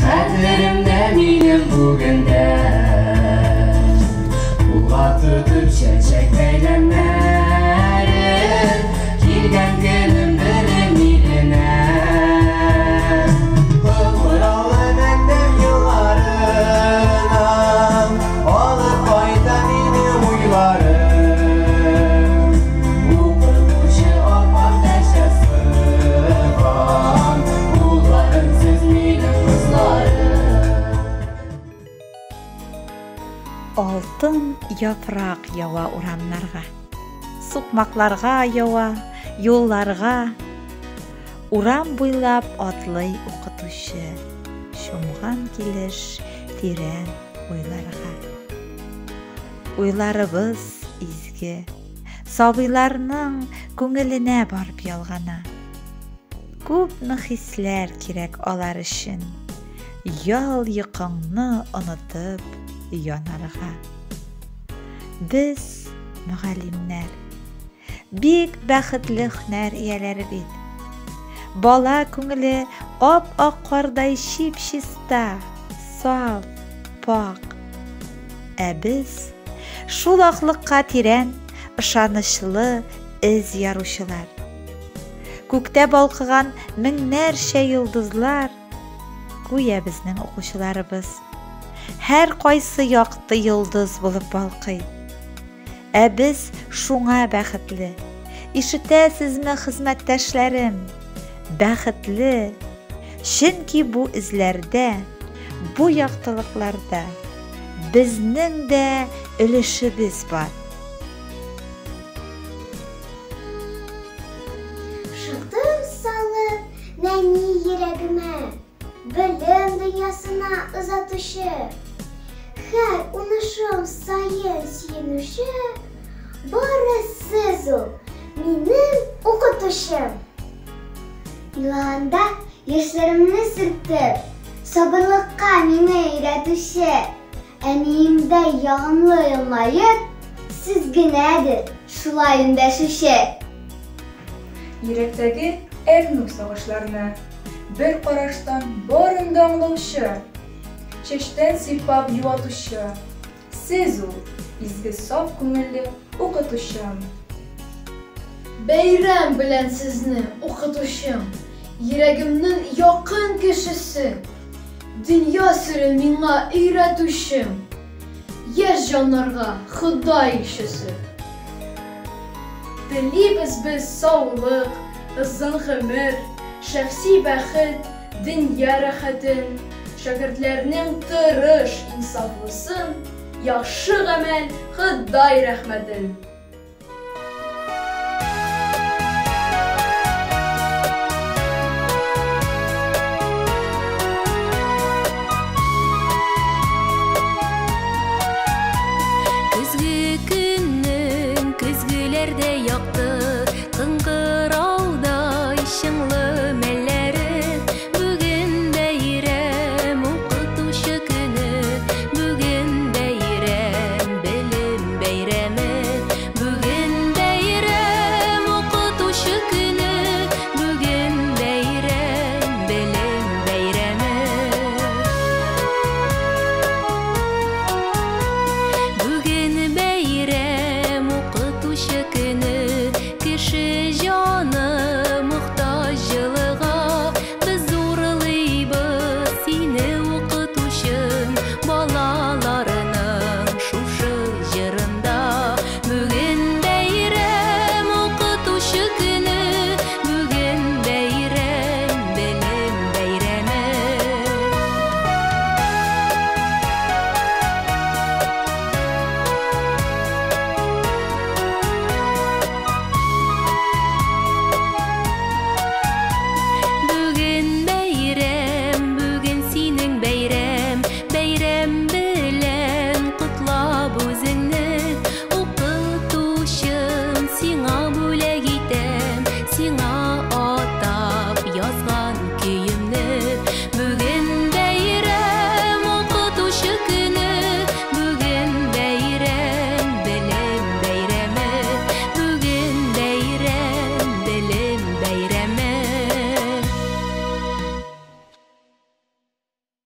Xətlərimdə minim bugündə Ula tutup çəçək bəylənmərim Girgən günüm bölüm ilinə Qıvıralı məndən yıllarından Olub qayda minim uylarım Uqurtuşu opak dəşəsi var Ularım siz minim kızlarım Altın yaprak yava uranlarga, sokmaklarga yava, yollarga. Uram boylap atlay okutuşu, şumgan kiliş tiren oylarga. Oylarыбыз izgi, sabıylarının көңеліне barıp yalgana. Күпме хисләр кирәк алар өчен, ял йокыңны онытып янарга. Biz müğəllimlər, bik bəxtli һөнәр ияләре бит. Бала күңеле ап-ак кардай шип-чиста, саф, пак. Biz шул аклыкка тирән, ышанычлы эз яручылар. Күктә балкыган меңнәрчә йолдызлар, гүя безнең укучыларыбыз. Һәр кайсы якты йолдыз булып балкый. Biz шуңа бәхетле. Ишетәсезме, хезмәттәшләрем? Бәхетле. Чөнки бу эзләрдә, бу яктылыкларда безнең дә өлешебез бар. Шыктым салып нәни йөрәгемә, белем дөньясына озатучы. Һәр унышым сайын сөенүче, бары сез ул, минем укытучым. Юланда яшьләремне сөртеп, сабырлыкка мине өйрәтүче, әниемдә ягымлы елмаеп, сез генәдер шулай өндәшүче. Йөрәктәге әгнү сагышларына бер караштан барын да аңлаучы, чәчтән сыйпап юатучы, сез ул, изге саф күңелле укытучым. Бәйрәм белән сезне укытучым, йөрәгемнең якын кешесе, дөнья серен миңа өйрәтүчем, яшь җаннарга Ходай ишесе. Телибез без саулык, озын гомер, шәхси бәхет, дөнья рәхәтен, шәкертләрнең тырыш инсафлысын, яхшы гамәл, Ходай рәхмәтен.